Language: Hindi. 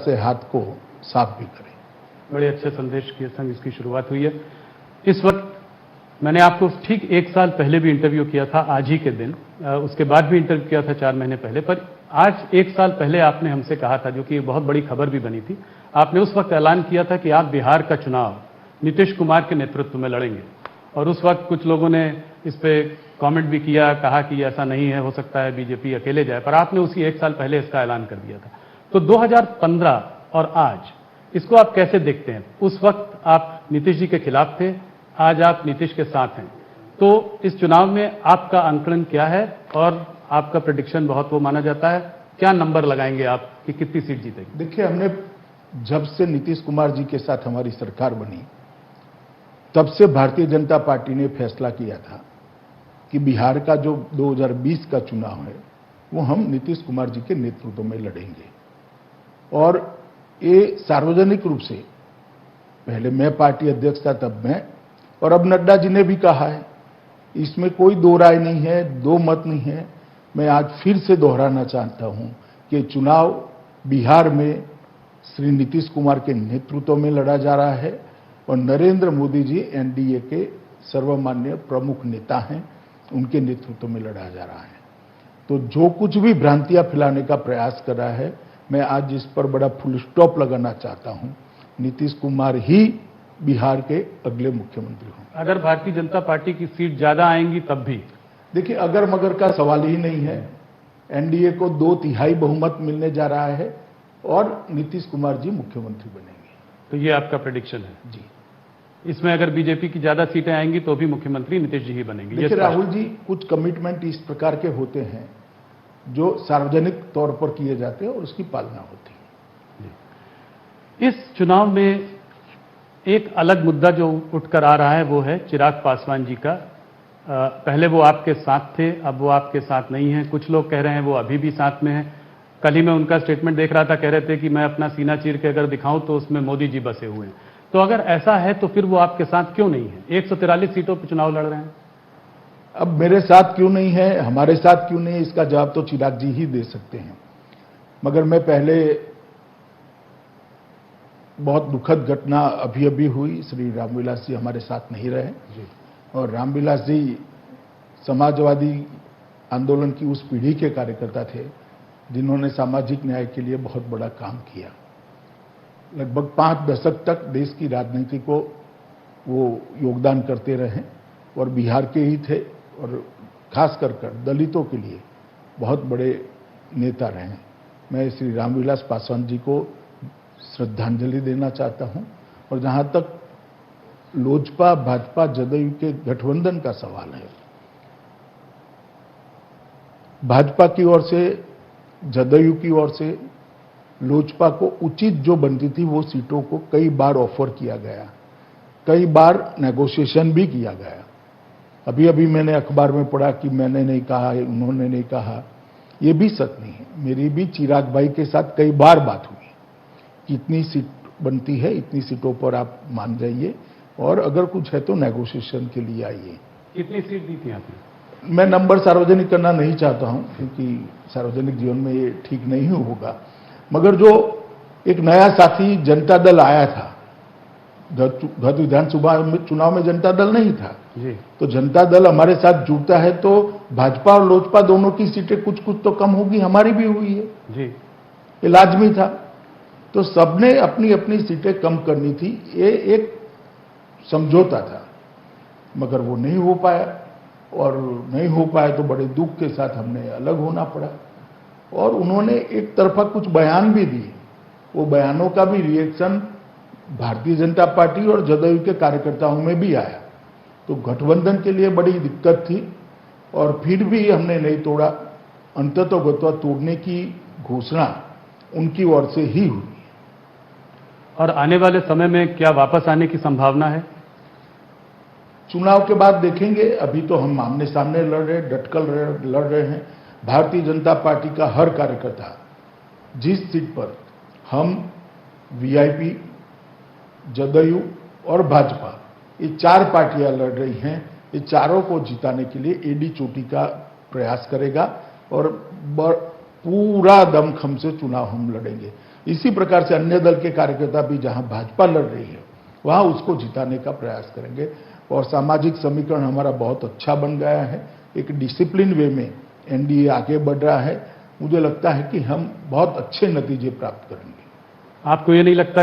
से हाथ को साफ भी करें। बड़े अच्छे संदेश के संग इसकी शुरुआत हुई है। इस वक्त मैंने आपको ठीक 1 साल पहले भी इंटरव्यू किया था, आज ही के दिन। उसके बाद भी इंटरव्यू किया था 4 महीने पहले। पर आज 1 साल पहले आपने हमसे कहा था, जो कि बहुत बड़ी खबर भी बनी थी, आपने उस वक्त ऐलान किया था कि आप बिहार का चुनाव नीतीश कुमार के नेतृत्व में लड़ेंगे। और उस वक्त कुछ लोगों ने इस पे कमेंट भी किया, कहा कि ऐसा नहीं है, हो सकता है बीजेपी अकेले जाए। पर आपने उसी 1 साल पहले इसका ऐलान कर दिया था। तो 2015 और आज, इसको आप कैसे देखते हैं? उस वक्त आप नीतीश जी के खिलाफ थे, आज आप नीतीश के साथ हैं। तो इस चुनाव में आपका आंकलन क्या है? और आपका प्रेडिक्शन बहुत वो माना जाता है, क्या नंबर लगाएंगे आप कि कितनी सीट जीतेगी? देखिए, हमने जब से नीतीश कुमार जी के साथ हमारी सरकार बनी, तब से भारतीय जनता पार्टी ने फैसला किया था कि बिहार का जो 2020 का चुनाव है वो हम नीतीश कुमार जी के नेतृत्व में लड़ेंगे। और ये सार्वजनिक रूप से, पहले मैं पार्टी अध्यक्ष था तब मैं, और अब नड्डा जी ने भी कहा है, इसमें कोई दो राय नहीं है, दो मत नहीं है। मैं आज फिर से दोहराना चाहता हूं कि चुनाव बिहार में श्री नीतीश कुमार के नेतृत्व में लड़ा जा रहा है और नरेंद्र मोदी जी एनडीए के सर्वमान्य प्रमुख नेता हैं, उनके नेतृत्व में लड़ा जा रहा है। तो जो कुछ भी भ्रांतियां फैलाने का प्रयास कर रहा है, मैं आज इस पर बड़ा फुल स्टॉप लगाना चाहता हूं। नीतीश कुमार ही बिहार के अगले मुख्यमंत्री होंगे। अगर भारतीय जनता पार्टी की सीट ज्यादा आएंगी तब भी? देखिए, अगर मगर का सवाल ही नहीं है। एनडीए को 2/3 बहुमत मिलने जा रहा है और नीतीश कुमार जी मुख्यमंत्री बनेंगे। तो ये आपका प्रेडिक्शन है? जी। इसमें अगर बीजेपी की ज्यादा सीटें आएंगी तो भी मुख्यमंत्री नीतीश जी ही बनेंगे? देखिए राहुल जी, कुछ कमिटमेंट इस प्रकार के होते हैं जो सार्वजनिक तौर पर किए जाते हैं और उसकी पालना होती है। इस चुनाव में एक अलग मुद्दा जो उठकर आ रहा है वो है चिराग पासवान जी का। पहले वो आपके साथ थे, अब वो आपके साथ नहीं है। कुछ लोग कह रहे हैं वो अभी भी साथ में हैं। कल ही मैं उनका स्टेटमेंट देख रहा था, कह रहे थे कि मैं अपना सीना चीर के अगर दिखाऊं तो उसमें मोदी जी बसे हुए हैं। तो अगर ऐसा है तो फिर वो आपके साथ क्यों नहीं है? 143 सीटों पर चुनाव लड़ रहे हैं। अब मेरे साथ क्यों नहीं है, हमारे साथ क्यों नहीं है, इसका जवाब तो चिराग जी ही दे सकते हैं। मगर मैं पहले, बहुत दुखद घटना अभी अभी हुई, श्री रामविलास जी हमारे साथ नहीं रहे जी। और रामविलास जी समाजवादी आंदोलन की उस पीढ़ी के कार्यकर्ता थे जिन्होंने सामाजिक न्याय के लिए बहुत बड़ा काम किया। लगभग 5 दशक तक देश की राजनीति को वो योगदान करते रहे और बिहार के ही थे और खास कर दलितों के लिए बहुत बड़े नेता रहे। मैं श्री रामविलास पासवान जी को श्रद्धांजलि देना चाहता हूं। और जहां तक लोजपा भाजपा जदयू के गठबंधन का सवाल है, भाजपा की ओर से, जदयू की ओर से लोजपा को उचित जो बनती थी वो सीटों को कई बार ऑफर किया गया, कई बार नेगोशिएशन भी किया गया। अभी अभी मैंने अखबार में पढ़ा कि मैंने नहीं कहा, उन्होंने नहीं कहा, ये भी सच नहीं है। मेरी भी चिराग भाई के साथ कई बार बात हुई, कितनी सीट बनती है, इतनी सीटों पर आप मान जाइए और अगर कुछ है तो नेगोशिएशन के लिए आइए। कितनी सीट दी थी आपने? मैं नंबर सार्वजनिक करना नहीं चाहता हूं क्योंकि सार्वजनिक जीवन में ये ठीक नहीं होगा। मगर जो एक नया साथी जनता दल आया था, गत विधानसभा चुनाव में जनता दल नहीं था जी। तो जनता दल हमारे साथ जुड़ता है तो भाजपा और लोजपा दोनों की सीटें कुछ कुछ तो कम होगी, हमारी भी हुई है जी, ये लाजमी था। तो सबने अपनी अपनी सीटें कम करनी थी, ये एक समझौता था, मगर वो नहीं हो पाया और नहीं हो पाया तो बड़े दुख के साथ हमने अलग होना पड़ा। और उन्होंने एक तरफा कुछ बयान भी दिए, वो बयानों का भी रिएक्शन भारतीय जनता पार्टी और जदयू के कार्यकर्ताओं में भी आया। तो गठबंधन के लिए बड़ी दिक्कत थी और फिर भी हमने नहीं तोड़ा। अंततोगत्वा तोड़ने की घोषणा उनकी ओर से ही हुई। और आने वाले समय में क्या वापस आने की संभावना है? चुनाव के बाद देखेंगे। अभी तो हम आमने सामने लड़ रहे, डटकर लड़ रहे हैं। भारतीय जनता पार्टी का हर कार्यकर्ता, जिस सीट पर हम वीआईपी, जदयू और भाजपा, ये 4 पार्टियां लड़ रही हैं, ये चारों को जिताने के लिए एडी चोटी का प्रयास करेगा और पूरा दमखम से चुनाव हम लड़ेंगे। इसी प्रकार से अन्य दल के कार्यकर्ता भी जहां भाजपा लड़ रही है वहां उसको जिताने का प्रयास करेंगे और सामाजिक समीकरण हमारा बहुत अच्छा बन गया है। एक डिसिप्लिन वे में एनडीए आगे बढ़ रहा है। मुझे लगता है कि हम बहुत अच्छे नतीजे प्राप्त करेंगे। आपको ये नहीं लगता